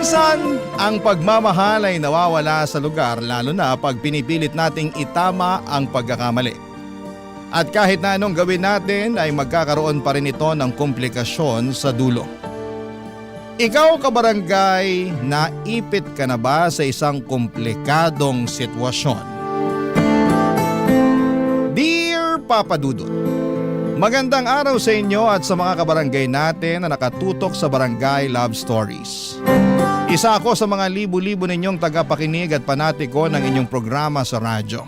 Minsan, ang pagmamahal ay nawawala sa lugar lalo na pag pinipilit nating itama ang pagkakamali. At kahit na anong gawin natin ay magkakaroon pa rin ito ng komplikasyon sa dulo. Ikaw kabarangay, naipit ka na ba sa isang komplikadong sitwasyon? Dear Papa Dudut, magandang araw sa inyo at sa mga kabarangay natin na nakatutok sa Barangay Love Stories. Isa ako sa mga libu-libo ninyong tagapakinig at panatiko ng inyong programa sa radyo.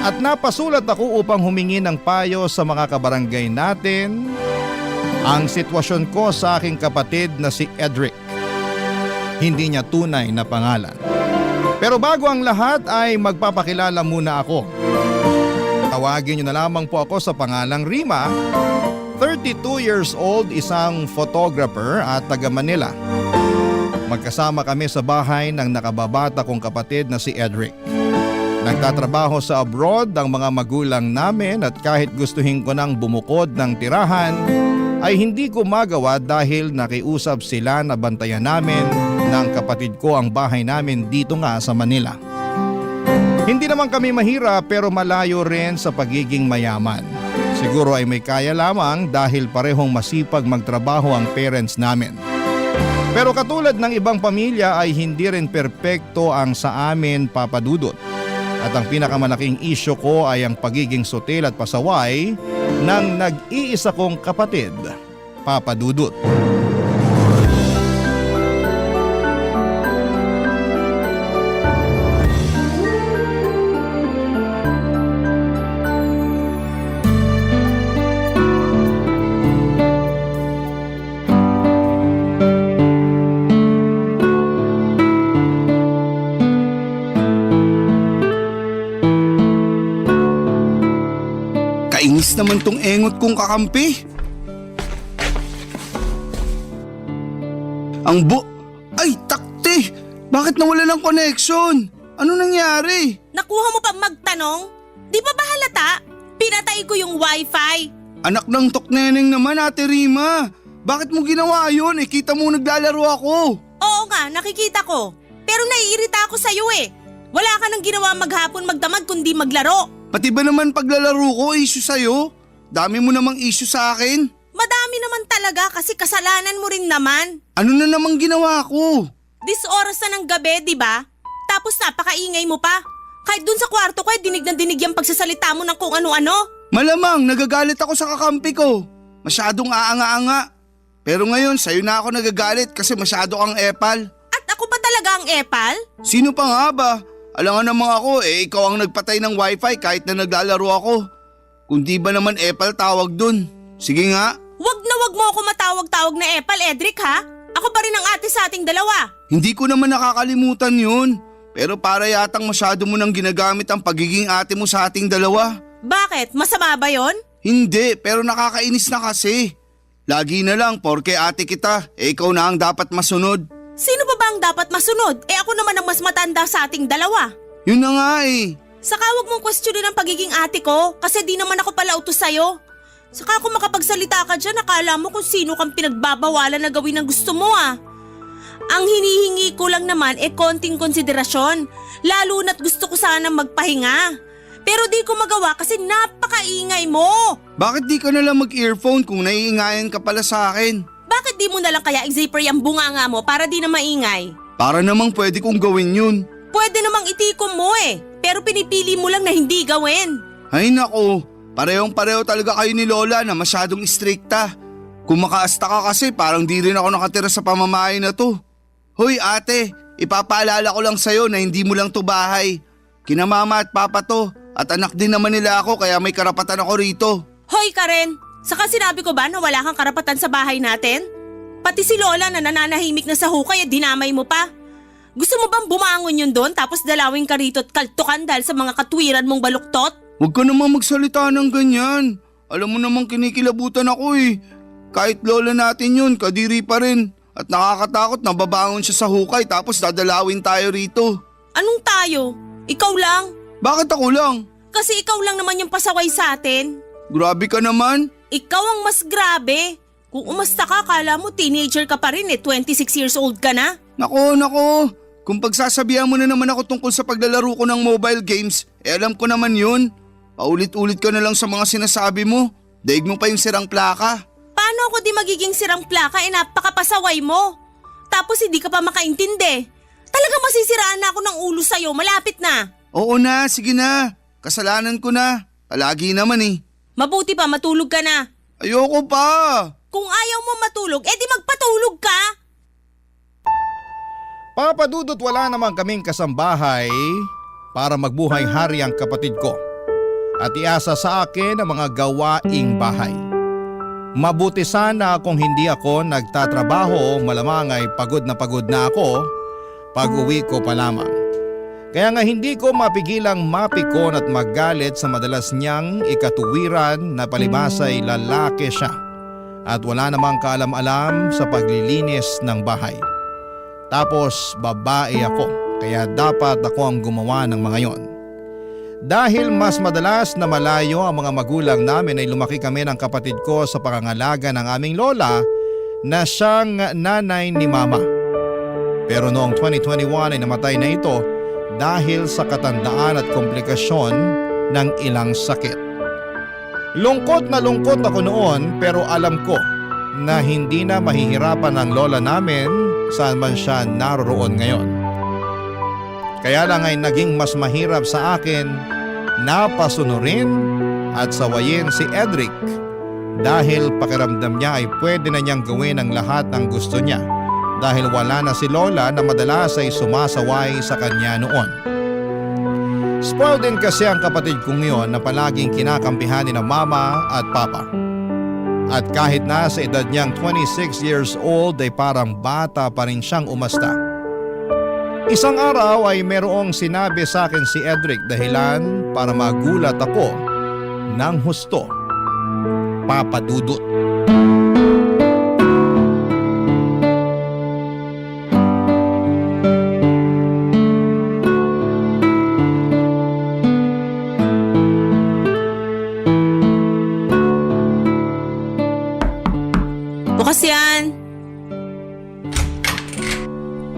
At napasulat ako upang humingi ng payo sa mga kabarangay natin ang sitwasyon ko sa aking kapatid na si Edric. Hindi niya tunay na pangalan. Pero bago ang lahat ay magpapakilala muna ako. Tawagin niyo na lamang po ako sa pangalang Rima, 32 years old, isang photographer at taga Manila. Magkasama kami sa bahay ng nakababata kong kapatid na si Edric. Nagtatrabaho sa abroad ang mga magulang namin at kahit gustuhin ko nang bumukod ng tirahan ay hindi ko magawa dahil nakiusap sila na bantayan namin ng kapatid ko ang bahay namin dito nga sa Manila. Hindi naman kami mahirap pero malayo rin sa pagiging mayaman. Siguro ay may kaya lamang dahil parehong masipag magtrabaho ang parents namin. Pero katulad ng ibang pamilya ay hindi rin perpekto ang sa amin, Papa Dudut. At ang pinakamalaking isyo ko ay ang pagiging sutil at pasaway ng nag-iisa kong kapatid, Papa Dudut. Kainis naman tong engot kong kakampi. Ay, takte! Bakit nawala ng connection? Ano nangyari? Nakuha mo pa magtanong? Di ba ba halata? Pinatay ko yung wifi. Anak ng tokneneng naman, Ate Rima. Bakit mo ginawa yun? Kita mo naglalaro ako. Oo nga, nakikita ko. Pero naiirita ako sa'yo eh. Wala ka nang ginawa maghapon magdamag kundi maglaro. Pati ba naman paglalaro ko, issue sa'yo? Dami mo namang issue sa akin. Madami naman talaga kasi kasalanan mo rin naman. Ano na namang ginawa ko? This oras na ng gabi, di ba? Tapos napakaingay mo pa. Kahit dun sa kwarto ko, dinig na dinig yung pagsasalita mo ng kung ano-ano. Malamang, nagagalit ako sa kakampi ko. Masyadong aanga-anga. Pero ngayon, sa'yo na ako nagagalit kasi masyado kang epal. At ako pa talaga ang epal? Sino pa nga ba? Alangan naman ako, ikaw ang nagpatay ng wifi kahit na naglalaro ako. Kung di ba naman epal tawag dun? Sige nga. Wag na wag mo ako matawag-tawag na epal, Edric ha? Ako pa rin ang ate sa ating dalawa. Hindi ko naman nakakalimutan yun. Pero para yatang masyado mo nang ginagamit ang pagiging ate mo sa ating dalawa. Bakit? Masama ba yon? Hindi, pero nakakainis na kasi. Lagi na lang, porke ate kita, ikaw na ang dapat masunod. Sino ba ang dapat masunod? Ako naman ang mas matanda sa ating dalawa. Yun na nga eh. Saka wag mong questionin ang pagiging ate ko kasi di naman ako pala utos sa'yo. Saka kung makapagsalita ka dyan, akala mo kung sino kang pinagbabawalan na gawin ang gusto mo ah. Ang hinihingi ko lang naman konting konsiderasyon, lalo na't gusto ko sana magpahinga. Pero di ko magawa kasi napakaingay mo. Bakit di ka na lang mag-earphone kung naiingayan ka pala sa akin? Bakit di mo na lang kaya i-zipper yung bunganga mo para di na maingay? Para namang pwede kong gawin yun. Pwede namang itikom mo eh, pero pinipili mo lang na hindi gawin. Ay nako, parehong-pareho talaga kayo ni Lola na masyadong istrikta. Kung makaasta ka kasi parang di rin ako nakatira sa pamamahay na to. Hoy ate, ipapaalala ko lang sa'yo na hindi mo lang to bahay. Kina mama at papa to at anak din naman nila ako kaya may karapatan ako rito. Hoy Karen, saka sinabi ko ba na wala kang karapatan sa bahay natin? Pati si Lola na nananahimik na sa hukay at dinamay mo pa. Gusto mo bang bumangon yun doon tapos dalawin ka rito at kaltukan dahil sa mga katwiran mong baluktot? Huwag ka namang magsalita ng ganyan. Alam mo namang kinikilabutan ako eh. Kahit lola natin yun, kadiri pa rin. At nakakatakot na babangon siya sa hukay tapos dadalawin tayo rito. Anong tayo? Ikaw lang? Bakit ako lang? Kasi ikaw lang naman yung pasaway sa atin. Grabe ka naman. Ikaw ang mas grabe. Kung umasta ka, kala mo teenager ka pa rin 26 years old ka na. Nako. Kung pagsasabihan mo na naman ako tungkol sa paglalaro ko ng mobile games, alam ko naman yun. Paulit-ulit ka na lang sa mga sinasabi mo. Daig mo pa yung sirang plaka. Paano ako di magiging sirang plaka napakapasaway mo? Tapos hindi ka pa makaintindi. Talagang masisiraan na ako ng ulo sa'yo, malapit na. Oo na, sige na. Kasalanan ko na. Palagi naman eh. Mabuti pa matulog ka na. Ayoko pa. Kung ayaw mo matulog, edi magpatulog ka. Papa Dudut, wala naman kaming kasambahay para magbuhay hari ang kapatid ko at iasa sa akin ang mga gawaing bahay. Mabuti sana kung hindi ako nagtatrabaho, malamang ay pagod na ako pag uwi ko pa lamang. Kaya nga hindi ko mapigilang mapikon at magalit sa madalas niyang ikatuwiran na palibasa'y lalaki siya at wala namang kaalam-alam sa paglilinis ng bahay. Tapos babae ako, kaya dapat ako ang gumawa ng mga yon. Dahil mas madalas na malayo ang mga magulang namin ay lumaki kami ng kapatid ko sa pangangalaga ng aming lola na siyang nanay ni mama. Pero noong 2021 ay namatay na ito dahil sa katandaan at komplikasyon ng ilang sakit. Lungkot na lungkot ako noon pero alam ko na hindi na mahihirapan ang lola namin saan man siya naroroon ngayon. Kaya lang ay naging mas mahirap sa akin na pasunurin at sawayin si Edric dahil pakiramdam niya ay pwede na niyang gawin ang lahat ng gusto niya dahil wala na si Lola na madalas ay sumasaway sa kanya noon. Spoiled din kasi ang kapatid kong iyon na palaging kinakampihan ni na mama at papa. At kahit na sa edad niyang 26 years old ay parang bata pa rin siyang umasta. Isang araw ay merong sinabi sa akin si Edric dahilan para magulat ako ng husto. Papa Dudut. Bukas yan.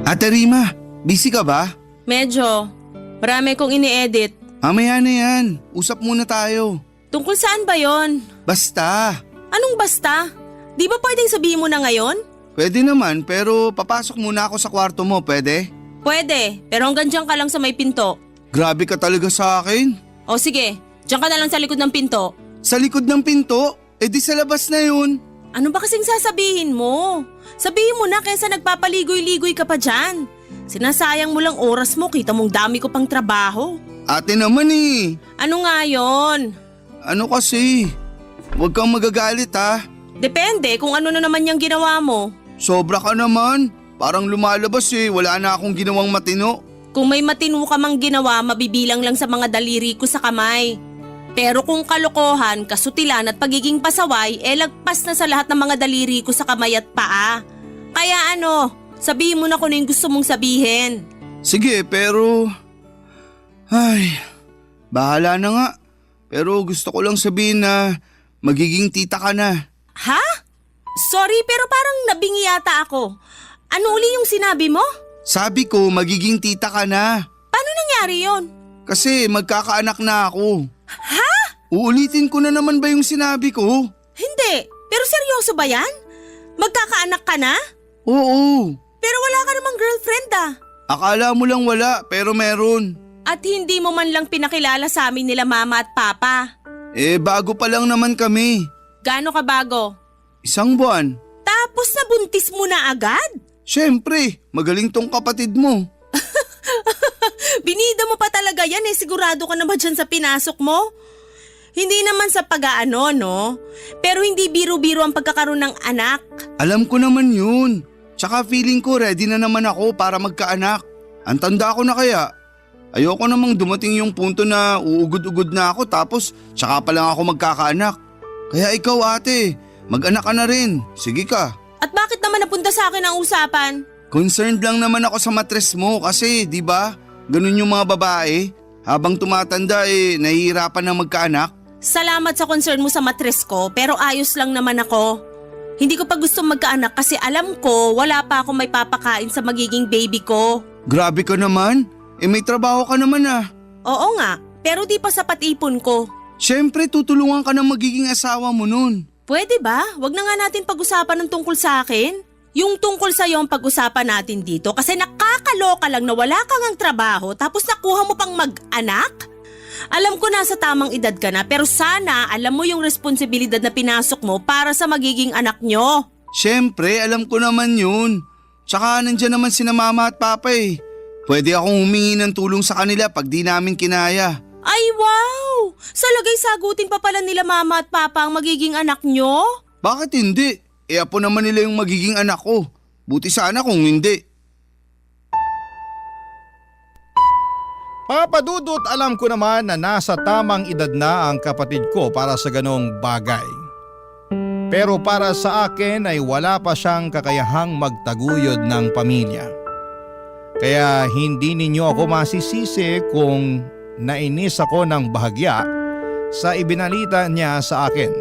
Ate Rima, busy ka ba? Medyo. Marami kong ini-edit. Mamaya na yan. Usap muna tayo. Tungkol saan ba yon? Basta. Anong basta? Di ba pwedeng sabihin mo na ngayon? Pwede naman pero papasok muna ako sa kwarto mo, pwede? Pwede, pero hanggang dyan ka lang sa may pinto. Grabe ka talaga sa akin. O sige, dyan ka na lang sa likod ng pinto. Sa likod ng pinto? Eh di sa labas na yun. Ano ba kasing sasabihin mo? Sabihin mo na kaysa nagpapaligoy-ligoy ka pa dyan. Sinasayang mo lang oras mo, kita mong dami ko pang trabaho. Ate naman eh. Ano nga yon? Ano kasi? Huwag kang magagalit ha. Depende kung ano na naman yung ginawa mo. Sobra ka naman. Parang lumalabas eh. Wala na akong ginawang matino. Kung may matino ka mang ginawa, mabibilang lang sa mga daliri ko sa kamay. Pero kung kalokohan, kasutilan at pagiging pasaway, lagpas na sa lahat ng mga daliri ko sa kamay at paa. Kaya sabihin mo na kung ano yung gusto mong sabihin. Sige, pero... Ay, bahala na nga. Pero gusto ko lang sabihin na magiging tita ka na. Ha? Sorry, pero parang nabingi yata ako. Ano uli yung sinabi mo? Sabi ko, magiging tita ka na. Paano nangyari yon? Kasi magkakaanak na ako. Ha? Uulitin ko na naman ba yung sinabi ko? Hindi. Pero seryoso ba yan? Magkakaanak ka na? Oo. Pero wala ka namang girlfriend ah. Akala mo lang wala, pero meron. At hindi mo man lang pinakilala sa amin nila mama at papa. Eh, bago pa lang naman kami. Gaano ka bago? 1 buwan. Tapos nabuntis mo na agad? Syempre, magaling tong kapatid mo. Binida mo pa talaga yan sigurado ka na ba dyan sa pinasok mo? Hindi naman sa pag-aano, no? Pero hindi biro-biro ang pagkakaroon ng anak. Alam ko naman yun. Tsaka feeling ko ready na naman ako para magkaanak. Ang tanda ko na kaya. Ayoko namang dumating yung punto na uugod-ugod na ako tapos tsaka pa lang ako magkakaanak. Kaya ikaw ate, mag-anak ka na rin. Sige ka. At bakit naman napunta sa akin ang usapan? Concerned lang naman ako sa matres mo kasi, di ba? Ganun yung mga babae. Habang tumatanda nahihirapan na magkaanak. Salamat sa concern mo sa matres ko pero ayos lang naman ako. Hindi ko pa gusto magkaanak kasi alam ko wala pa akong may papakain sa magiging baby ko. Grabe ka naman. May trabaho ka naman ah. Oo nga, pero di pa sapat ipon ko. Siyempre tutulungan ka ng magiging asawa mo nun. Pwede ba? Wag na nga natin pag-usapan ng tungkol sa akin. Yung tungkol sa'yo ang pag-usapan natin dito kasi nakakaloka lang na wala kang ang trabaho tapos nakuha mo pang mag-anak? Alam ko nasa tamang edad ka na pero sana alam mo yung responsibilidad na pinasok mo para sa magiging anak nyo. Siyempre, alam ko naman yun. Tsaka nandyan naman sina mama at papa eh. Pwede akong humingi ng tulong sa kanila pag di namin kinaya. Ay wow! Sa lagay sagutin pa pala nila mama at papa ang magiging anak nyo? Bakit hindi? Apo naman nila yung magiging anak ko. Buti sana kung hindi. Papa Dudut, alam ko naman na nasa tamang edad na ang kapatid ko para sa ganong bagay. Pero para sa akin ay wala pa siyang kakayahang magtaguyod ng pamilya. Kaya hindi ninyo ako masisisi kung nainis ako ng bahagya sa ibinalita niya sa akin.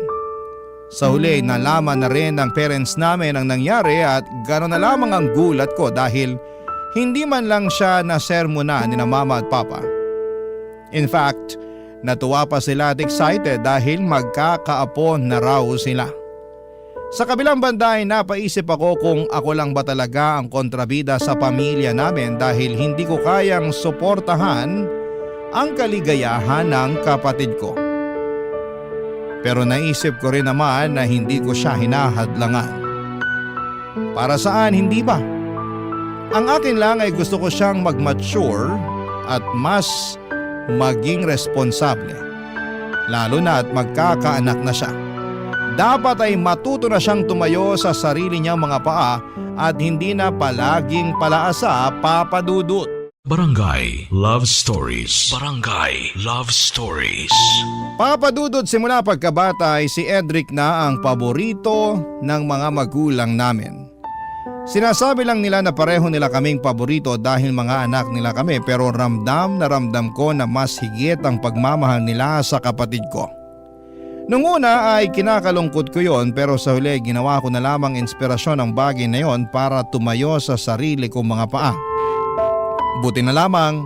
Sa huli, nalaman na rin ng parents namin ang nangyari at gano'n na lamang ang gulat ko dahil hindi man lang siya nasermonan ni na mama at papa. In fact, natuwa pa sila at excited dahil magkakaapo na raw sila. Sa kabilang banda ay napaisip ako kung ako lang ba talaga ang kontrabida sa pamilya namin dahil hindi ko kayang suportahan ang kaligayahan ng kapatid ko. Pero naisip ko rin naman na hindi ko siya hinahadlangan. Para saan hindi ba? Ang akin lang ay gusto ko siyang mag-mature at mas maging responsable. Lalo na at magkakaanak na siya. Dapat ay matuto na siyang tumayo sa sarili niyang mga paa at hindi na palaging palaasa, Papa Dudut. Barangay Love Stories. Barangay Love Stories. Papa Dudut, simula pagkabata ay si Edric na ang paborito ng mga magulang namin. Sinasabi lang nila na pareho nila kaming paborito dahil mga anak nila kami pero ramdam na ramdam ko na mas higit ang pagmamahal nila sa kapatid ko. Nung una ay kinakalungkot ko yon pero sa huli ginawa ko na lamang inspirasyon ang bagay na yon para tumayo sa sarili kong mga paa. Buti na lamang,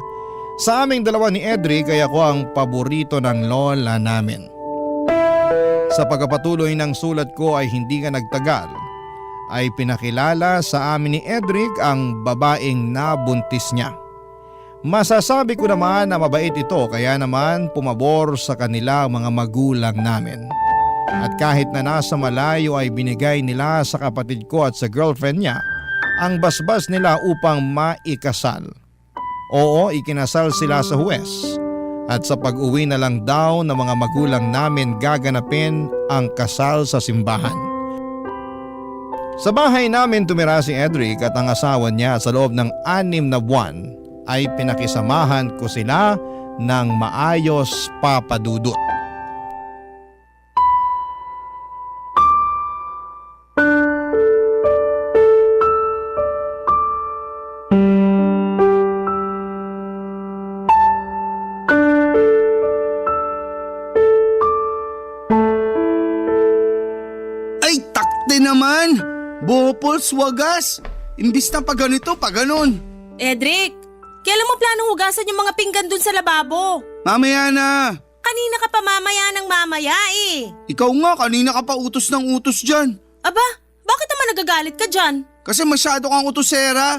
sa aming dalawa ni Edric ay ako ang paborito ng lola namin. Sa pagpapatuloy ng sulat ko ay hindi nga nagtagal, ay pinakilala sa amin ni Edric ang babaeng nabuntis niya. Masasabi ko naman na mabait ito kaya naman pumabor sa kanila ang mga magulang namin. At kahit na nasa malayo ay binigay nila sa kapatid ko at sa girlfriend niya ang basbas nila upang maikasal. Oo, ikinasal sila sa huwes at sa pag-uwi na lang daw ng mga magulang namin gaganapin ang kasal sa simbahan. Sa bahay namin tumira si Edric at ang asawa niya sa loob ng 6 na buwan ay pinakisamahan ko sila ng maayos, Papa Dudut. Naman, Bopols, wagas. Imbis na pa ganito, pa ganon. Edric, kailan mo planong hugasan yung mga pinggan dun sa lababo? Mamaya na. Kanina ka pa mamaya ng mamaya eh. Ikaw nga, kanina ka pa utos ng utos dyan. Aba, bakit naman nagagalit ka dyan? Kasi masyado kang utosera.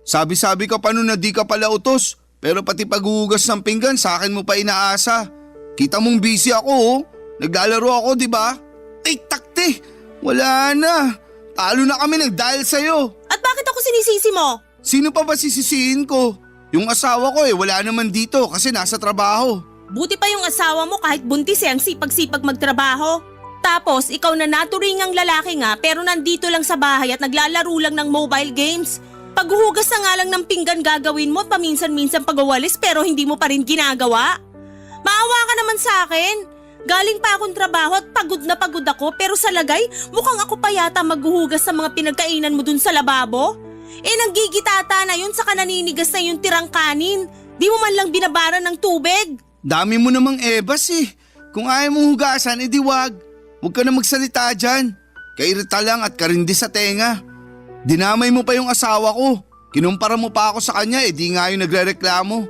Sabi-sabi ka pa nun na di ka pala utos, pero pati paghuhugas ng pinggan sa akin mo pa inaasa. Kita mong busy ako oh. Naglalaro ako, di ba? Ay, takte! Wala na. Talo na kami nag-dial sa'yo. At bakit ako sinisisi mo? Sino pa ba sisisihin ko? Yung asawa ko wala naman dito kasi nasa trabaho. Buti pa yung asawa mo kahit buntis ang sipag-sipag magtrabaho. Tapos ikaw na naturingang lalaki nga pero nandito lang sa bahay at naglalaro lang ng mobile games. Paghuhugas na nga lang ng pinggan gagawin mo at paminsan-minsan pagawalis pero hindi mo pa rin ginagawa. Maawa ka naman sa akin. Galing pa akong trabaho at pagod na pagod ako pero sa lagay mukhang ako pa yata maghuhugas sa mga pinagkainan mo dun sa lababo. Nanggigitata na yun saka naninigas na yung tirang kanin. Di mo man lang binabaran ng tubig. Dami mo namang ebas eh. Kung ayaw mong hugasan, edi wag. Huwag ka na magsalita dyan. Kairita lang at karindi sa tenga. Dinamay mo pa yung asawa ko. Kinumpara mo pa ako sa kanya di nga yung nagrereklamo.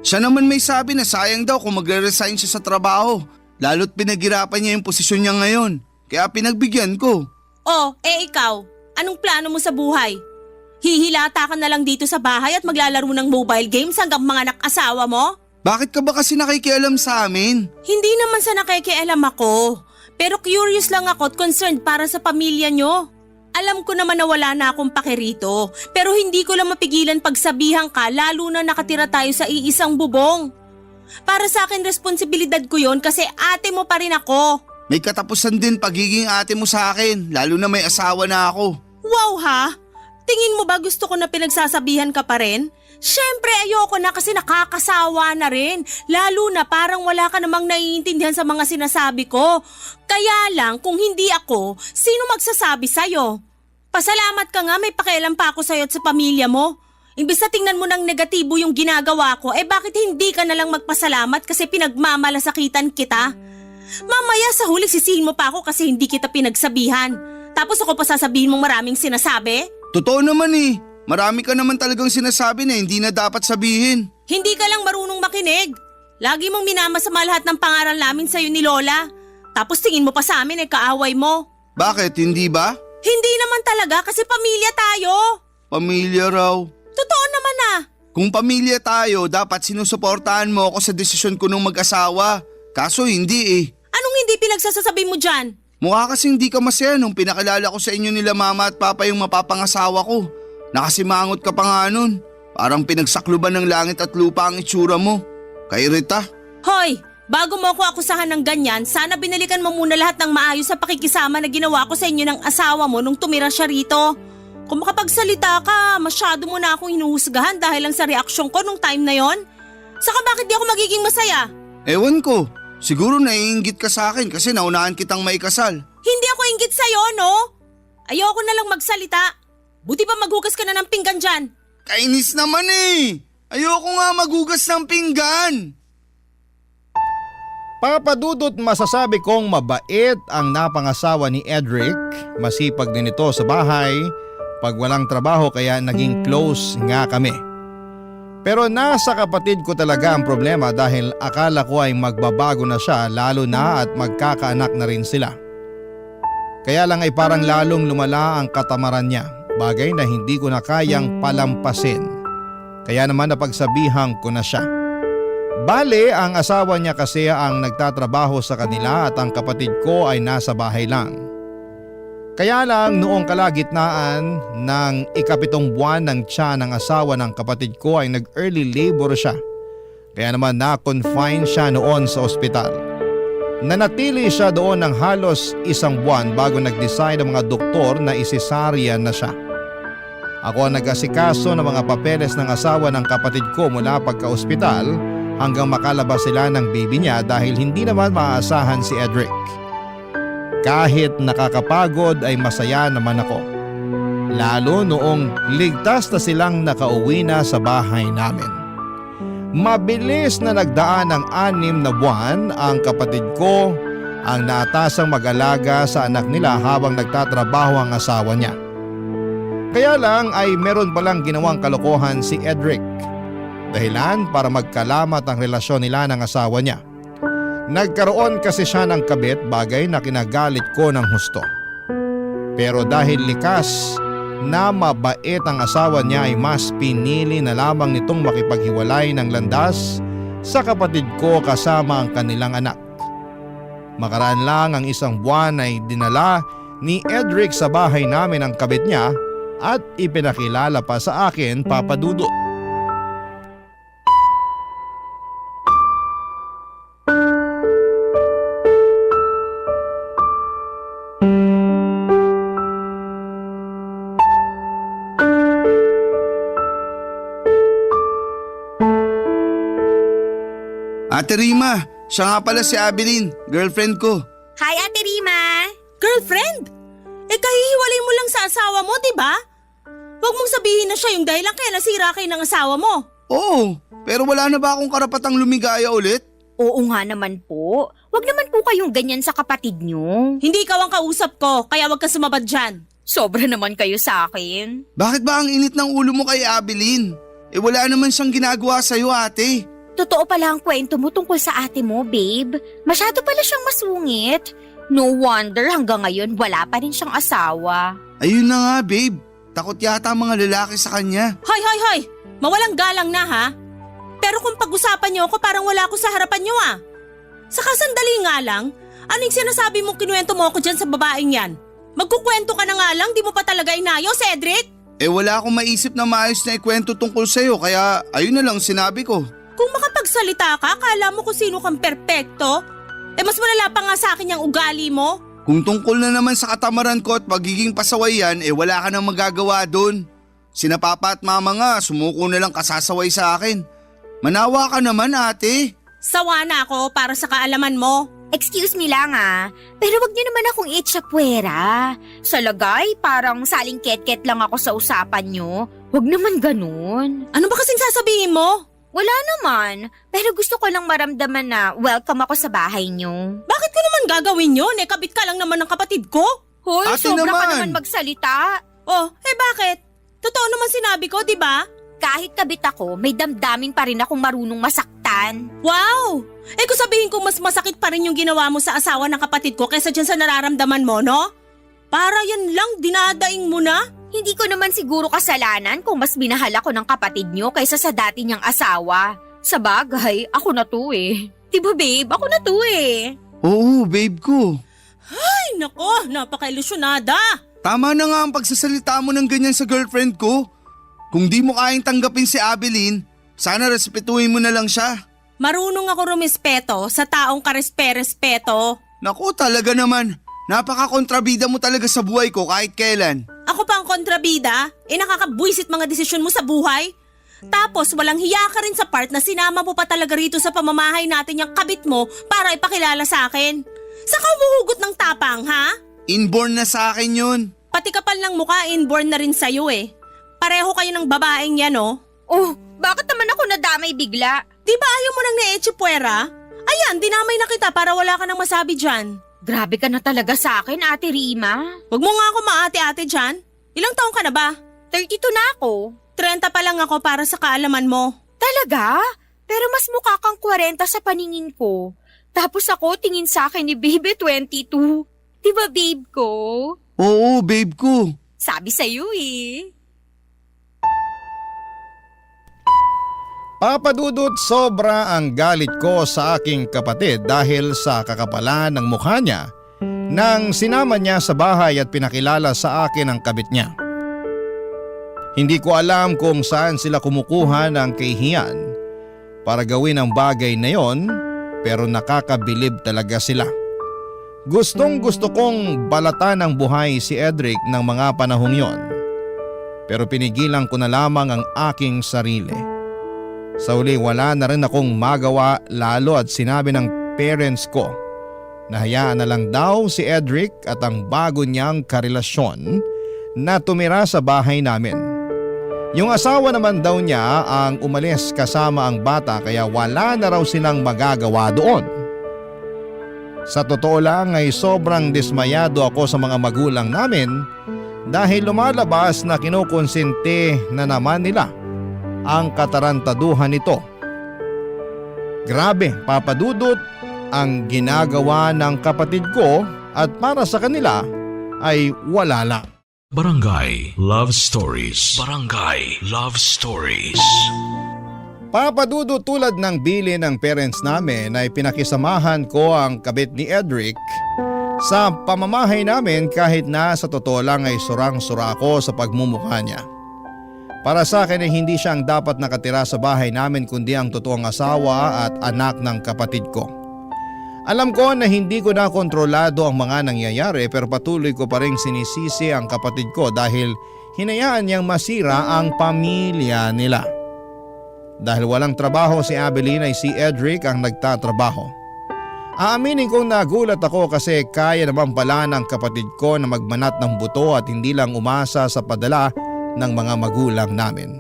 Siya naman may sabi na sayang daw kung magre-resign siya sa trabaho. Lalo't pinaghirapan niya yung posisyon niya ngayon. Kaya pinagbigyan ko. Oh, ikaw, anong plano mo sa buhay? Hihilata ka na lang dito sa bahay at maglalaro ng mobile games hanggang mga anak-asawa mo? Bakit ka ba kasi nakikialam sa amin? Hindi naman sa nakikialam ako. Pero curious lang ako at concerned para sa pamilya nyo. Alam ko naman na wala na akong pake rito. Pero hindi ko lang mapigilan pagsabihan ka lalo na nakatira tayo sa iisang bubong. Para sa akin responsibilidad ko yon kasi ate mo pa rin ako. May katapusan din pagiging ate mo sa akin, lalo na may asawa na ako. Wow ha? Tingin mo ba gusto ko na pinagsasabihan ka pa rin? Syempre ayoko na kasi nakakasawa na rin. Lalo na parang wala ka namang naiintindihan sa mga sinasabi ko. Kaya lang kung hindi ako, sino magsasabi sa'yo? Pasalamat ka nga may pakialam pa ako sa'yo at sa pamilya mo. Imbis na tingnan mo ng negatibo yung ginagawa ko, bakit hindi ka na lang magpasalamat kasi pinagmamalasakitan kita? Mamaya sa huli sisihin mo pa ako kasi hindi kita pinagsabihan. Tapos ako pa sasabihin mong maraming sinasabi? Totoo naman Marami ka naman talagang sinasabi na hindi na dapat sabihin. Hindi ka lang marunong makinig. Lagi mong minamasama lahat ng pangaral namin sa'yo ni Lola. Tapos tingin mo pa sa amin kaaway mo. Bakit, hindi ba? Hindi naman talaga kasi pamilya tayo. Pamilya raw. Totoo naman Kung pamilya tayo, dapat sinusuportahan mo ako sa desisyon ko nung mag-asawa. Kaso hindi Anong hindi pinagsasasabi mo dyan? Mukha kasing hindi ka masaya nung pinakilala ko sa inyo nila mama at papa yung mapapangasawa ko. Nakasimangot ka pa nga nun. Parang pinagsakluban ng langit at lupa ang itsura mo. Kairita. Hoy, bago mo ako akusahan ng ganyan, sana binalikan mo muna lahat ng maayos sa pakikisama na ginawa ko sa inyo ng asawa mo nung tumira siya rito. Kung makapagsalita ka, masyado mo na akong hinuhusgahan dahil lang sa reaksyon ko nung time na yon. Saka bakit di ako magiging masaya? Ewan ko. Siguro naiinggit ka sa akin kasi naunahan kitang maikasal. Hindi ako inggit sa'yo, no? Ayoko na lang magsalita. Buti pa maghugas ka na ng pinggan dyan. Kainis naman Ayoko nga maghugas ng pinggan. Papa Dudut, masasabi kong mabait ang napangasawa ni Edric. Masipag din ito sa bahay. Pag walang trabaho kaya naging close nga kami. Pero nasa kapatid ko talaga ang problema dahil akala ko ay magbabago na siya lalo na at magkakaanak na rin sila. Kaya lang ay parang lalong lumala ang katamaran niya, bagay na hindi ko na kayang palampasin. Kaya naman napagsabihan ko na siya. Bale, ang asawa niya kasi ang nagtatrabaho sa kanila at ang kapatid ko ay nasa bahay lang. Kaya lang noong kalagitnaan ng 7 buwan ng tiyan ng asawa ng kapatid ko ay nag-early labor siya. Kaya naman na-confine siya noon sa ospital. Nanatili siya doon ng halos 1 buwan bago nag-decide ang mga doktor na isesaryan na siya. Ako ang nag-asikaso ng mga papeles ng asawa ng kapatid ko mula pagka-ospital hanggang makalabas sila ng baby niya dahil hindi naman maaasahan si Edric. Kahit nakakapagod ay masaya naman ako. Lalo noong ligtas na silang nakauwi na sa bahay namin. Mabilis na nagdaan ng 6 na buwan ang kapatid ko ang naatasang mag-alaga sa anak nila habang nagtatrabaho ang asawa niya. Kaya lang ay meron palang ginawang kalokohan si Edric. Dahilan para magkalamat ang relasyon nila ng asawa niya. Nagkaroon kasi siya ng kabit, bagay na kinagalit ko ng husto. Pero dahil likas na mabait ang asawa niya ay mas pinili na lamang nitong makipaghiwalay ng landas sa kapatid ko kasama ang kanilang anak. Makaraan lang ang 1 buwan ay dinala ni Edric sa bahay namin ang kabit niya at ipinakilala pa sa akin, Papa Dudut. Ate Rima, siya nga pala si Abilene, girlfriend ko. Hi, Ate Rima! Girlfriend? Kahihiwalay mo lang sa asawa mo, di ba? Huwag mong sabihin na siya yung dahilan kaya nasira kayo ng asawa mo. Oo, pero wala na ba akong karapatang lumigaya ulit? Oo nga naman po. Huwag naman po kayong ganyan sa kapatid nyo. Hindi ikaw ang kausap ko, kaya wag ka sumabad dyan. Sobra naman kayo sa akin. Bakit ba ang init ng ulo mo kay Abilene? Wala naman siyang ginagawa sa'yo, ate. Totoo pala ang kwento mo tungkol sa ate mo, babe. Masyado pala siyang masungit. No wonder hanggang ngayon wala pa rin siyang asawa. Ayun na nga, babe. Takot yata ang mga lalaki sa kanya. Hoy! Mawalang galang na ha? Pero kung pag-usapan niyo ako, parang wala ako sa harapan niyo ah. Saka sandali nga lang, anong sinasabi mong kinuwento mo ako dyan sa babaeng yan? Magkukwento ka na nga lang, di mo pa talaga inayo, Cedric? Wala akong maisip na maayos na ikwento tungkol sa'yo, kaya ayun na lang sinabi ko. Kung makapagsalita ka, akala mo kung sino kang perpekto? Mas malala pa nga sa akin yung ugali mo. Kung tungkol na naman sa katamaran ko at pagiging pasaway yan, wala ka nang magagawa doon. Sina papa at mama nga, sumuko na lang kasasaway sa akin. Manawa ka naman, ate. Sawa na ako para sa kaalaman mo. Excuse me lang pero wag niyo naman akong itsapuera. Sa lagay, parang saling ket-ket lang ako sa usapan niyo. Wag naman ganun. Ano ba kasing sasabihin mo? Wala naman, pero gusto ko lang maramdaman na welcome ako sa bahay niyo. Bakit ko naman gagawin yun? Kabit ka lang naman ng kapatid ko. Hoy, Ate sobra ka naman. naman magsalita. Oh, bakit? Totoo naman sinabi ko, di ba? Kahit kabit ako, may damdamin pa rin akong marunong masaktan. Wow! Kung sabihin ko mas masakit pa rin yung ginawa mo sa asawa ng kapatid ko kaysa dyan sa nararamdaman mo, no? Para yan lang, dinadaing mo na? Hindi ko naman siguro kasalanan kung mas binahal ako ng kapatid niyo kaysa sa dati niyang asawa. Sa bagay, ako na to eh. Diba babe, ako na to eh. Oo, babe ko. Ay, nako, napaka-ilusyonada. Tama na nga ang pagsasalita mo ng ganyan sa girlfriend ko. Kung di mo kayang tanggapin si Abilene, sana respetuhin mo na lang siya. Marunong ako rumispeto sa taong karespe-respeto. Naku, talaga naman. Napaka-kontrabida mo talaga sa buhay ko kahit kailan. Ako pa ang kontrabida? Nakakabwisit mga desisyon mo sa buhay? Tapos walang hiya ka rin sa part na sinama mo pa talaga rito sa pamamahay natin yung kabit mo para ipakilala sa akin. Saka huhugot ng tapang, ha? Inborn na sa akin yun. Pati kapal ng mukha, inborn na rin sa'yo eh. Pareho kayo ng babaeng yan, oh. Oh, bakit naman ako nadamay bigla? Di ba ayaw mo nang na-echipuera? Ayan, dinamay na kita para wala ka nang masabi dyan. Grabe ka na talaga sa akin, Ate Rima. Huwag mo nga ako maate-ate dyan. Ilang taong ka na ba? 32 na ako. 30 pa lang ako para sa kaalaman mo. Talaga? Pero mas mukha kang 40 sa paningin ko. Tapos ako tingin sa akin ni Babe 22. Diba babe ko? Oo, babe ko. Sabi sa'yo eh. Papadudot, sobra ang galit ko sa aking kapatid dahil sa kakapalan ng mukha niya nang sinama niya sa bahay at pinakilala sa akin ang kabit niya. Hindi ko alam kung saan sila kumukuha ng kahihiyan para gawin ang bagay na yon, pero nakakabilib talaga sila. Gustong gusto kong balatan ng buhay si Edric ng mga panahong yon, pero pinigilan ko na lamang ang aking sarili. Sa uli wala na rin akong magawa lalo at sinabi ng parents ko na hayaan na lang daw si Edric at ang bago niyang karelasyon na tumira sa bahay namin. Yung asawa naman daw niya ang umalis kasama ang bata kaya wala na raw silang magagawa doon. Sa totoo lang ay sobrang dismayado ako sa mga magulang namin dahil lumalabas na kinukonsente na naman nila ang katarantaduhan nito. Grabe, papadudot ang ginagawa ng kapatid ko at para sa kanila ay wala lang. Barangay Love Stories. Barangay Love Stories. Papadudot, tulad ng bilin ng parents namin ay pinakisamahan ko ang kabit ni Edric sa pamamahay namin kahit na sa totoo lang ay surang-sura ako sa pagmumukha niya. Para sa akin ay hindi siya ang dapat nakatira sa bahay namin kundi ang totoong asawa at anak ng kapatid ko. Alam ko na hindi ko na kontrolado ang mga nangyayari pero patuloy ko pa rin sinisisi ang kapatid ko dahil hinayaan niyang masira ang pamilya nila. Dahil walang trabaho si Abilene ay si Edric ang nagtatrabaho. Aaminin kong nagulat ako kasi kaya naman pala ng kapatid ko na magmanat ng buto at hindi lang umasa sa padala ng mga magulang namin.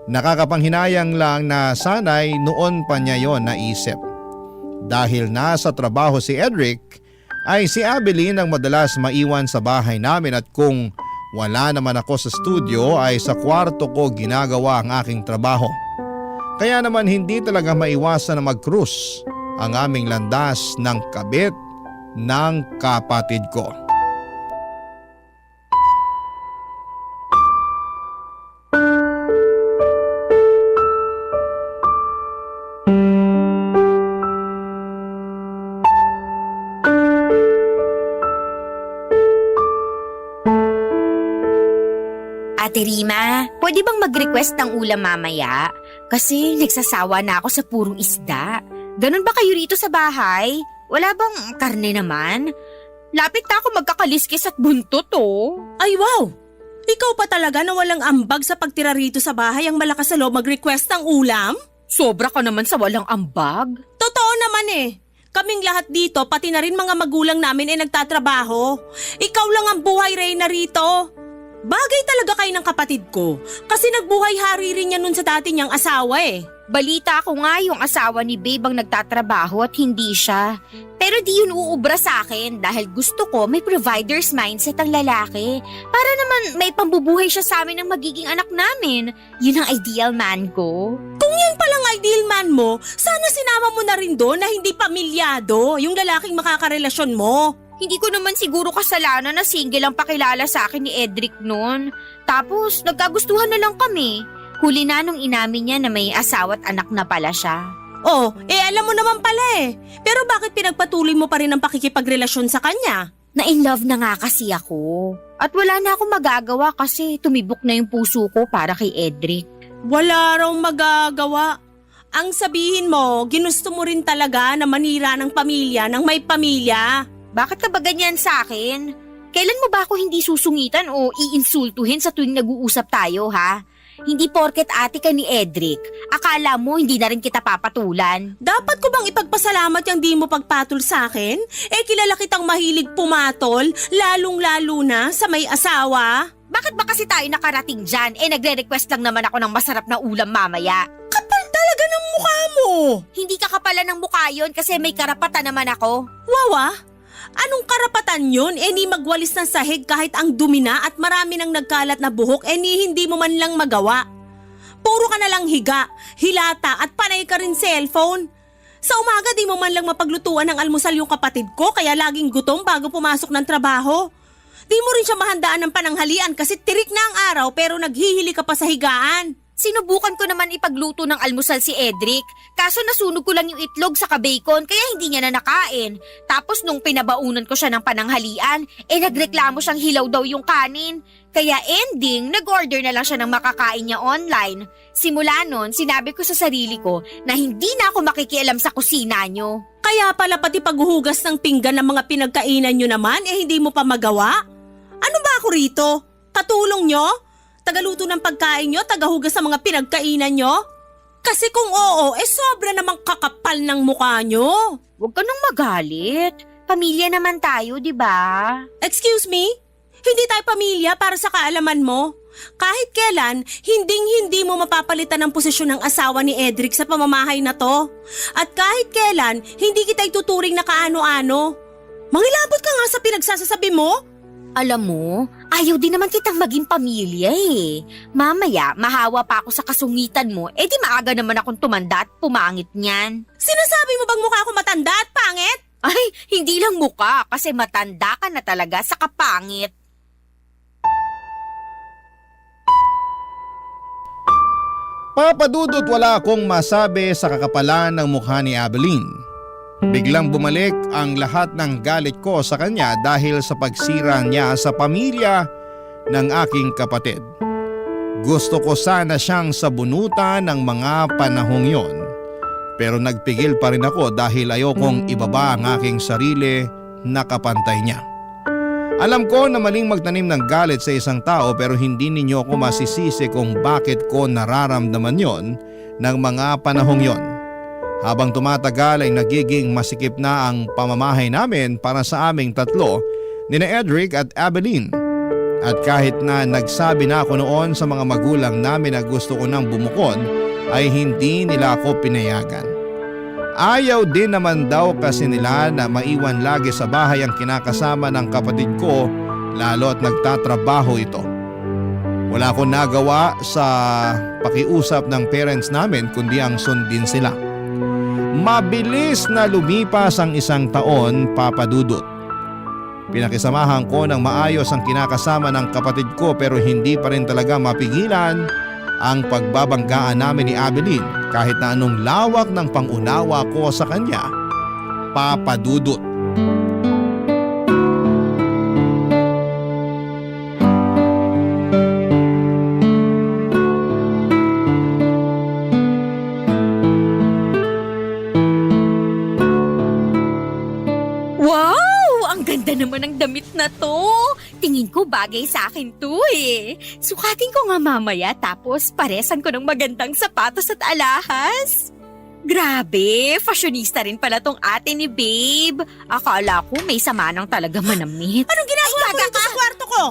Nakakapanghinayang lang na sana'y noon pa niya yon naisip. Dahil nasa trabaho si Edric, ay si Abeline ang madalas maiwan sa bahay namin at kung wala naman ako sa studio ay sa kwarto ko ginagawa ang aking trabaho. Kaya naman hindi talaga maiwasan na mag-cruise ang aming landas ng kabit ng kapatid ko. Ate Rima, pwede bang mag-request ng ulam mamaya? Kasi nagsasawa na ako sa purong isda. Ganun ba kayo rito sa bahay? Wala bang karne naman? Lapit na ako magkakaliskis at buntot oh. Ay wow! Ikaw pa talaga na walang ambag sa pagtira rito sa bahay ang malakas sa loob mag-request ng ulam? Sobra ka naman sa walang ambag. Totoo naman eh. Kaming lahat dito, pati na rin mga magulang namin ay nagtatrabaho. Ikaw lang ang buhay reyna rito. Bagay talaga kayo ng kapatid ko kasi nagbuhay hari rin niya nun sa dati niyang asawa eh. Balita ko nga yung asawa ni Babe ang nagtatrabaho at hindi siya. Pero di yun uubra sa akin dahil gusto ko may provider's mindset ang lalaki. Para naman may pambubuhay siya sa amin ng magiging anak namin. Yun ang ideal man ko. Kung yan palang ideal man mo, sana sinama mo na rin doon na hindi pamilyado yung lalaking makakarelasyon mo. Hindi ko naman siguro kasalanan na single ang pakilala sa akin ni Edric noon. Tapos nagkagustuhan na lang kami. Huli na nung inamin niya na may asawa at anak na pala siya. Oh, alam mo naman pala eh. Pero bakit pinagpatuloy mo pa rin ang pakikipagrelasyon sa kanya? Na-in love na nga kasi ako. At wala na akong magagawa kasi tumibok na yung puso ko para kay Edric. Wala raw magagawa. Ang sabihin mo, ginusto mo rin talaga na manira ng pamilya ng may pamilya. Bakit ka ba ganyan sa akin? Kailan mo ba ako hindi susungitan o iinsultuhin sa tuwing nag-uusap tayo, ha? Hindi porket ate ka ni Edric, akala mo hindi na rin kita papatulan. Dapat ko bang ipagpasalamat yung di mo pagpatol sa akin? Kilala kitang mahilig pumatol, lalong-lalo na sa may asawa. Bakit ba kasi tayo nakarating dyan? Nagre-request lang naman ako ng masarap na ulam mamaya. Kapal talaga ng mukha mo. Hindi ka kapala ng mukha yun kasi may karapatan naman ako. Wawa? Anong karapatan yun? Ni magwalis ng sahig kahit ang dumi na at marami nang nagkalat na buhok ni hindi mo man lang magawa. Puro ka na lang higa, hilata at panay ka rin cellphone. Sa umaga di mo man lang mapaglutuan ng almusal yung kapatid ko kaya laging gutom bago pumasok ng trabaho. Di mo rin siya mahandaan ng pananghalian kasi tirik na ang araw pero naghihili ka pa sa higaan. Sinubukan ko naman ipagluto ng almusal si Edric, kaso nasunog ko lang yung itlog sa bacon kaya hindi niya na nakain. Tapos nung pinabaunan ko siya ng pananghalian, nagreklamo siyang hilaw daw yung kanin. Kaya ending, nag-order na lang siya ng makakain niya online. Simula nun, sinabi ko sa sarili ko na hindi na ako makikialam sa kusina niyo. Kaya pala pati paghuhugas ng pinggan ng mga pinagkainan nyo naman hindi mo pa magawa? Ano ba ako rito? Katulong nyo? Tagaluto ng pagkain nyo, tagahugas sa mga pinagkainan nyo? Kasi kung oo, sobra namang kakapal ng mukha nyo. Huwag ka nang magalit. Pamilya naman tayo, di ba? Excuse me? Hindi tayo pamilya para sa kaalaman mo. Kahit kailan, hindi mo mapapalitan ang posisyon ng asawa ni Edric sa pamamahay na to. At kahit kailan, hindi kita ituturing na kaano-ano. Mangilabot ka nga sa pinagsasasabi mo. Alam mo, ayaw din naman kitang maging pamilya eh. Mamaya, mahawa pa ako sa kasungitan mo, di maaga naman akong tumanda at pumangit niyan. Sinasabi mo bang mukha ko matanda at pangit? Ay, hindi lang mukha kasi matanda ka na talaga sa kapangit. Papadudot wala akong masabi sa kakapalan ng mukha ni Abeline. Biglang bumalik ang lahat ng galit ko sa kanya dahil sa pagsira niya sa pamilya ng aking kapatid. Gusto ko sana siyang sabunutan ng mga panahong yon. Pero nagpigil pa rin ako dahil ayokong ibaba ang aking sarili na kapantay niya. Alam ko na maling magtanim ng galit sa isang tao pero hindi ninyo ako masisisi kung bakit ko nararamdaman yon ng mga panahong yon. Habang tumatagal ay nagiging masikip na ang pamamahay namin para sa aming tatlo, nina Edric at Abeline. At kahit na nagsabi na ako noon sa mga magulang namin na gusto ko nang bumukod, ay hindi nila ako pinayagan. Ayaw din naman daw kasi nila na maiwan lagi sa bahay ang kinakasama ng kapatid ko, lalo at nagtatrabaho ito. Wala akong nagawa sa pakiusap ng parents namin kundi ang sundin sila. Mabilis na lumipas ang 1 taon, Papa Dudut. Pinakisamahan ko ng maayos ang kinakasama ng kapatid ko pero hindi pa rin talaga mapigilan ang pagbabanggaan namin ni Abeline kahit na anong lawak ng pangunawa ko sa kanya, Papa Dudut. Wow! Ang ganda naman ng damit na to. Tingin ko bagay sa akin to eh. Sukatin ko nga mamaya tapos paresan ko ng magandang sapatos at alahas. Grabe, fashionista rin pala tong ate ni Babe. Akala ko may samanang talaga manamit. Anong ginagawa mo dito sa kwarto ko?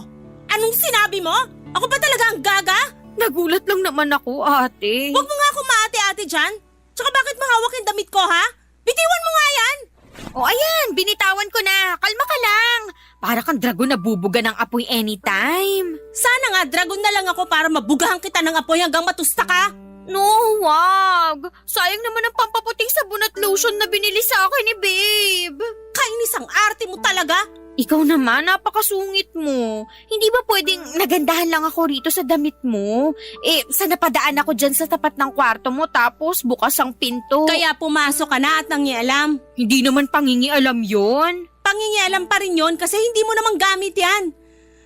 Anong sinabi mo? Ako ba talaga ang gaga? Nagulat lang naman ako, ate. Huwag mo nga akong maate-ate dyan. Tsaka bakit mahawak yung damit ko, ha? Bitiwan mo nga yan! O ayan, binitawan ko na. Kalma ka lang. Para kang dragon na bubuga ng apoy anytime. Sana nga dragon na lang ako para mabugahan kita ng apoy hanggang matusta ka. No, wag. Sayang naman ang pampaputing sabon at lotion na binili sa akin ni Babe. Kainis ang arte mo talaga. Ikaw naman, napakasungit mo. Hindi ba pwedeng nagandahan lang ako rito sa damit mo? Sa napadaan ako dyan sa tapat ng kwarto mo tapos bukas ang pinto. Kaya pumasok ka na at nangialam. Hindi naman pangingialam yon. Pangingialam pa rin yon kasi hindi mo naman gamit yan.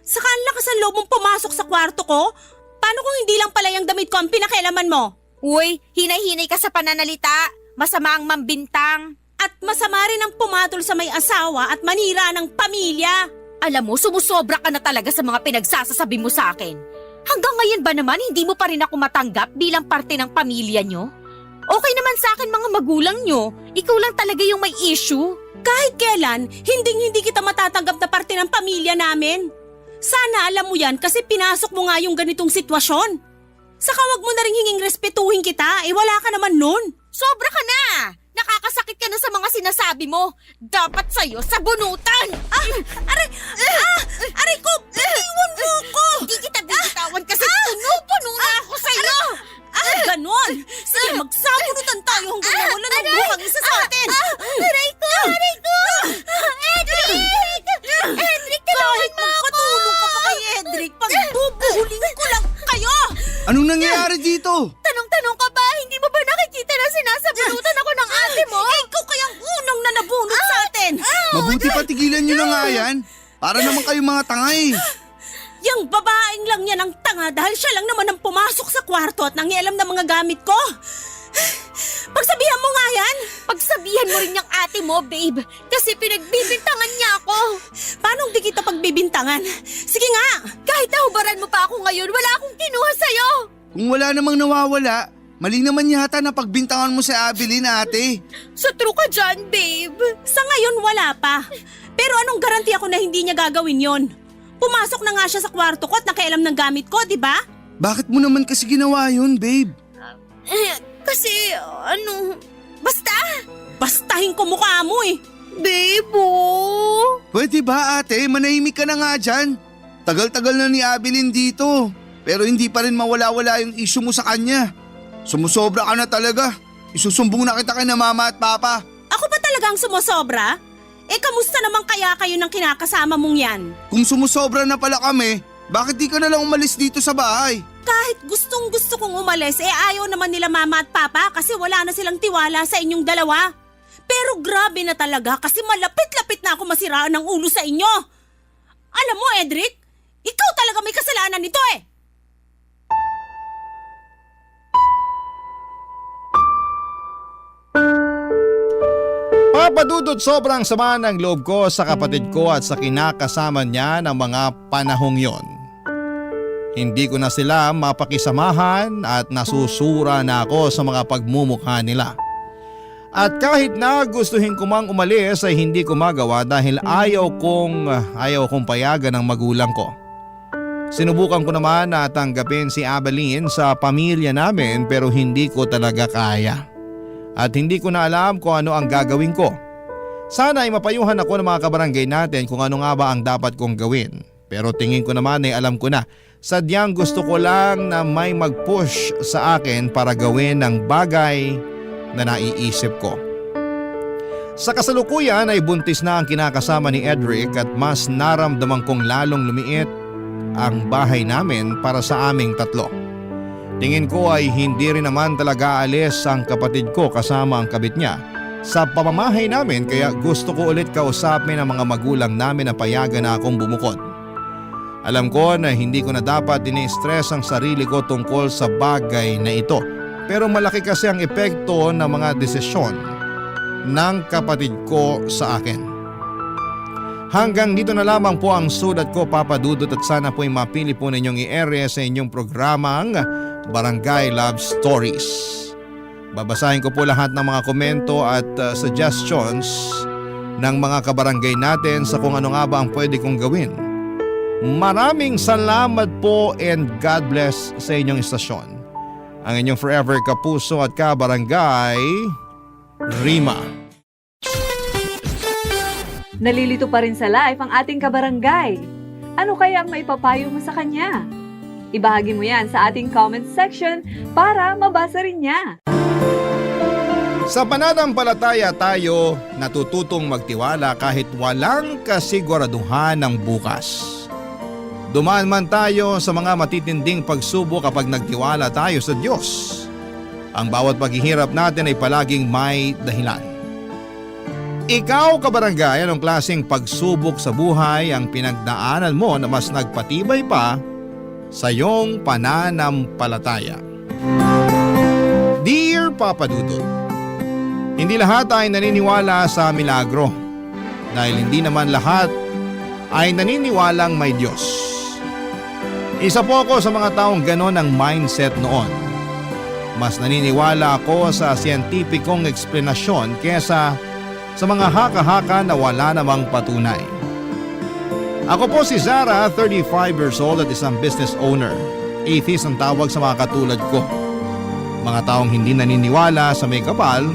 Saka ang lakas ang loob mong pumasok sa kwarto ko. Paano kung hindi lang pala yung damit ko ang pinakialaman mo? Uy, hinay-hinay ka sa pananalita. Masama ang mambintang. At masama rin ang pumatol sa may asawa at manira ng pamilya. Alam mo, sumusobra ka na talaga sa mga pinagsasasabi mo sa akin. Hanggang ngayon ba naman hindi mo pa rin ako matanggap bilang parte ng pamilya nyo? Okay naman sa akin mga magulang nyo. Ikaw lang talaga yung may issue. Kahit kailan, hindi kita matatanggap na parte ng pamilya namin. Sana alam mo yan kasi pinasok mo nga yung ganitong sitwasyon. Saka wag mo na rin hinging respetuhin kita, wala ka naman nun. Sobra ka na! Nakakasakit ka na sa mga sinasabi mo. Dapat sa'yo sabunutan! Aray ko! Iwan mo ko! Hindi kita bitawan kasi puno-puno na ako sa'yo! Ganon! Sige, magsabunutan tayo hanggang nawala ng buhang isa sa atin! Aray ko! Aray ko! Edric! Edric, tulungan mo ako! Patulong ka pa kay Edric, pagbubuhuling ko lang kayo! Anong nangyayari dito? Tanong-tanong ka ba? Hindi mo ba nakikita na sinasabunutan ako ng ate mo? Ikaw kayang unang na nabunot sa atin! Mabuti pa tigilan nyo na nga yan. Para naman kayo mga tanga eh. Yang babaeng lang yan ang tanga dahil siya lang naman ang pumasok sa kwarto at nangialam ng mga gamit ko. Pagsabihan mo nga yan! Pagsabihan mo rin yung ate mo, babe. Kasi pinagbibintangan niya ako. Paano di kita pagbibintangan? Sige nga! Kahit nahubaran mo pa ako ngayon, wala akong kinuha sa'yo. Kung wala namang nawawala, mali naman yata na pagbintangan mo si Abeline, ate. So true ka dyan, babe. Sa ngayon wala pa. Pero anong garanti ako na hindi niya gagawin yon? Pumasok na nga siya sa kwarto ko at nakialam ng gamit ko, di ba? Bakit mo naman kasi ginawa yun, babe? Kasi, basta. Bastahin ko mukha mo eh. Babe, oh. Pwede ba, ate? Manahimik ka na nga dyan. Tagal-tagal na ni Abeline dito. Pero hindi pa rin mawala-wala yung issue mo sa kanya. Sumusobra ka na talaga. Isusumbong na kita kay na mama at papa. Ako ba talagang sumusobra? Kamusta naman kaya kayo ng kinakasama mong yan? Kung sumusobra na pala kami, bakit di ka na lang umalis dito sa bahay? Kahit gustong gusto kong umalis, ayaw naman nila mama at papa kasi wala na silang tiwala sa inyong dalawa. Pero grabe na talaga kasi malapit-lapit na ako masiraan ng ulo sa inyo. Alam mo, Edric, ikaw talaga may kasalanan nito eh. Papadudot sobrang sama ng loob ko sa kapatid ko at sa kinakasama niya ng mga panahong yon. Hindi ko na sila mapakisamahan at nasusura na ako sa mga pagmumukha nila. At kahit na gustuhin ko mang umalis ay hindi ko magawa dahil ayaw kong payagan ng magulang ko. Sinubukan ko naman na tanggapin si Abeline sa pamilya namin pero hindi ko talaga kaya. at hindi ko na alam kung ano ang gagawin ko. Sana ay mapayuhan ako ng mga kabarangay natin kung ano nga ba ang dapat kong gawin. Pero tingin ko naman ay alam ko na. Sadyang gusto ko lang na may mag-push sa akin para gawin ang bagay na naiisip ko. Sa kasalukuyan ay buntis na ang kinakasama ni Edric at mas naramdaman kong lalong lumiit ang bahay namin para sa aming tatlo. Tingin ko ay hindi rin naman talaga alis ang kapatid ko kasama ang kabit niya sa pamamahay namin, kaya gusto ko ulit kausapin ang mga magulang namin na payagan na akong bumukod. Alam ko na hindi ko na dapat ini-stress ang sarili ko tungkol sa bagay na ito, pero malaki kasi ang epekto ng mga desisyon ng kapatid ko sa akin. Hanggang dito na lamang po ang sulat ko, Papa Dudut, at sana po ay mapili po ninyong i-ere sa inyong programang Barangay Love Stories. Babasahin ko po lahat ng mga komento at suggestions ng mga kabarangay natin sa kung ano nga ba ang pwede kong gawin. Maraming salamat po and God bless sa inyong istasyon. Ang inyong forever kapuso at kabarangay, Rima. Nalilito pa rin sa live ang ating kabarangay. Ano kaya ang maipapayo mo sa kanya? Ibahagi mo yan sa ating comment section para mabasa rin niya. Sa pananampalataya tayo natututong magtiwala kahit walang kasiguraduhan ng bukas. Dumaan man tayo sa mga matitinding pagsubok kapag nagtiwala tayo sa Diyos. Ang bawat paghihirap natin ay palaging may dahilan. Ikaw, kabarangay, anong klaseng pagsubok sa buhay ang pinagdaanan mo na mas nagpatibay pa sa iyong pananampalataya? Dear Papa Dudut, hindi lahat ay naniniwala sa milagro dahil hindi naman lahat ay naniniwalang may Diyos. Isa po ako sa mga taong ganon ang mindset noon. Mas naniniwala ako sa siyentipikong eksplanasyon kesa sa mga haka-haka na wala namang patunay. Ako po si Zara, 35 years old at isang business owner. Atheist ang tawag sa mga katulad ko. Mga taong hindi naniniwala sa may kapal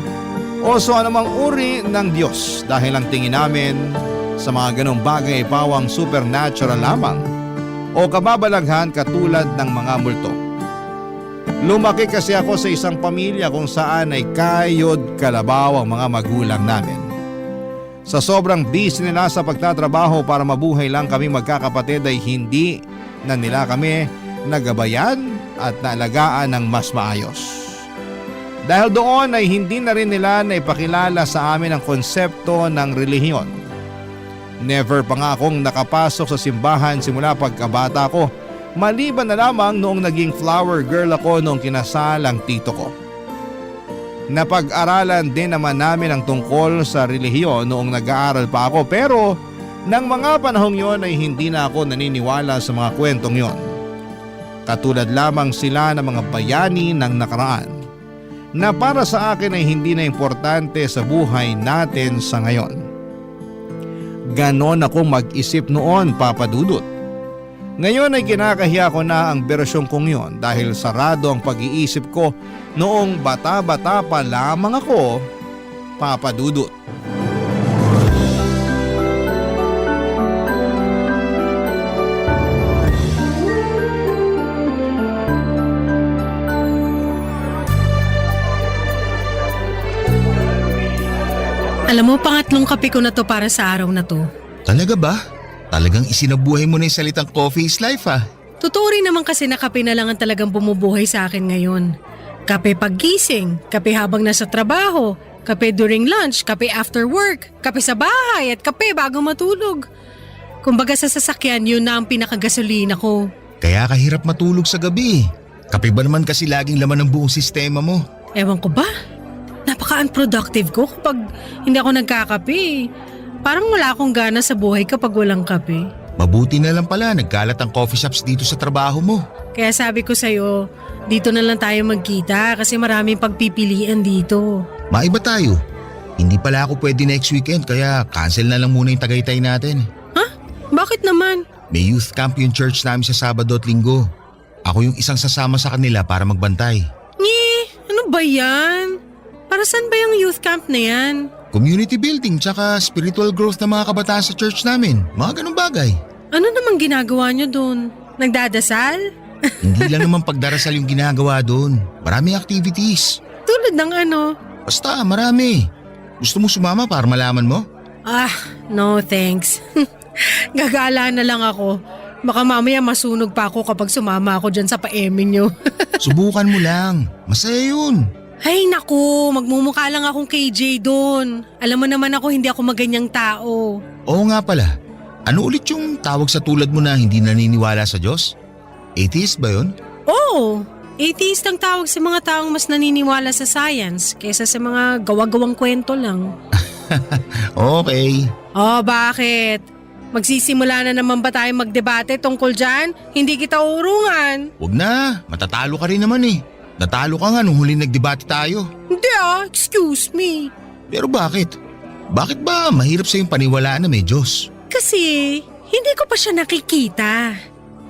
o sa anumang uri ng Diyos dahil ang tingin namin sa mga ganong bagay ay pawang supernatural lamang o kababalaghan katulad ng mga multo. Lumaki kasi ako sa isang pamilya kung saan ay kayod kalabaw ang mga magulang namin. Sa sobrang busy nila sa pagtatrabaho para mabuhay lang kami magkakapatid ay hindi na nila kami nagabayan at naalagaan ng mas maayos. Dahil doon ay hindi na rin nila naipakilala sa amin ang konsepto ng relihiyon. Never pa nga akong nakapasok sa simbahan simula pagkabata ko, maliban na lamang noong naging flower girl ako noong kinasal ang tito ko. Napag-aralan din naman namin ang tungkol sa relihiyon noong nag-aaral pa ako, pero nang mga panahong yon ay hindi na ako naniniwala sa mga kwentong yon. Katulad lamang sila ng mga bayani ng nakaraan na para sa akin ay hindi na importante sa buhay natin sa ngayon. Ganon ako mag-isip noon, Papa Dudut. Ngayon ay kinakahiya ko na ang bersyon kong yon dahil sarado ang pag-iisip ko noong bata-bata pa lamang ako, Papa Dudut. Alam mo, pangatlong kape ko na to para sa araw na to. Talaga ba? Talagang isinabuhay mo na yung salitang coffee is life ah. Totoo rin naman kasi na kape na lang ang talagang bumubuhay sa akin ngayon. Kape paggising, kape habang nasa trabaho, kape during lunch, kape after work, kape sa bahay at kape bago matulog. Kumbaga sa sasakyan, yun na ang pinakagasolina ko. Kaya kahirap matulog sa gabi. Kape ba naman kasi laging laman ng buong sistema mo? Ewan ko ba? Napaka-unproductive ko kapag hindi ako nagkakape. Parang wala akong gana sa buhay kapag walang kape. Mabuti na lang pala nagkalat ang coffee shops dito sa trabaho mo. Kaya sabi ko sa'yo, dito na lang tayo magkita kasi maraming pagpipilian dito. Maiba tayo. Hindi pala ako pwede next weekend kaya cancel na lang muna yung Tagaytay natin. Ha? Bakit naman? May youth camp yung church namin sa Sabado at Linggo. Ako yung isang sasama sa kanila para magbantay. Ano ba yan? Para saan ba yung youth camp na yan? Community building tsaka spiritual growth ng mga kabataan sa church namin. Mga ganun bagay. Ano namang ginagawa nyo doon? Nagdadasal? Hindi lang naman pagdarasal yung ginagawa doon. Maraming activities. Tulad ng ano? Basta, marami. Gusto mo sumama para malaman mo? No thanks. Gagala na lang ako. Baka mamaya masunog pa ako kapag sumama ako dyan sa paemin nyo. Subukan mo lang. Masaya yun. Ay naku, magmumukha lang akong KJ doon. Alam mo naman ako hindi ako maganyang tao. Oo nga pala. Ano ulit yung tawag sa tulad mo na hindi naniniwala sa Diyos? Atheist ba yun? Oo, atheist ang tawag sa mga taong mas naniniwala sa science kaysa sa mga gawa-gawang kwento lang. Okay. Oh, bakit? Magsisimula na naman ba tayo magdebate tungkol dyan? Hindi kita urungan. Huwag na. Matatalo ka rin naman eh. Natalo ka nga nung huling nagdebate tayo. Hindi excuse me. Pero bakit? Bakit ba mahirap sa'yong paniwalaan na may Diyos? Kasi hindi ko pa siya nakikita.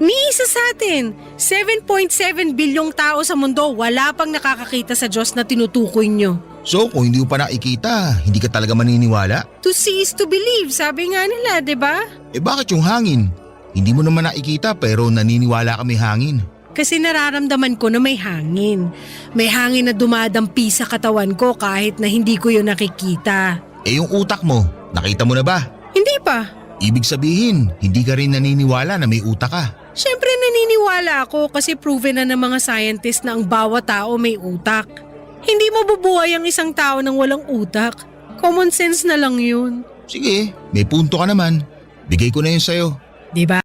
Ni isa sa atin, 7.7 bilyong tao sa mundo wala pang nakakakita sa Diyos na tinutukoy nyo. So kung hindi mo pa nakikita, hindi ka talaga maniniwala? To see is to believe, sabi nga nila, di ba? Eh bakit yung hangin? Hindi mo naman nakikita pero naniniwala ka may hangin. Kasi nararamdaman ko na may hangin. May hangin na dumadampi sa katawan ko kahit na hindi ko yun nakikita. Eh yung utak mo, nakita mo na ba? Hindi pa. Ibig sabihin, hindi ka rin naniniwala na may utak ka. Siyempre naniniwala ako kasi proven na ng mga scientist na ang bawat tao may utak. Hindi mabubuhay ang isang tao nang walang utak. Common sense na lang yun. Sige, may punto ka naman. Bigay ko na yun sa'yo. Di ba?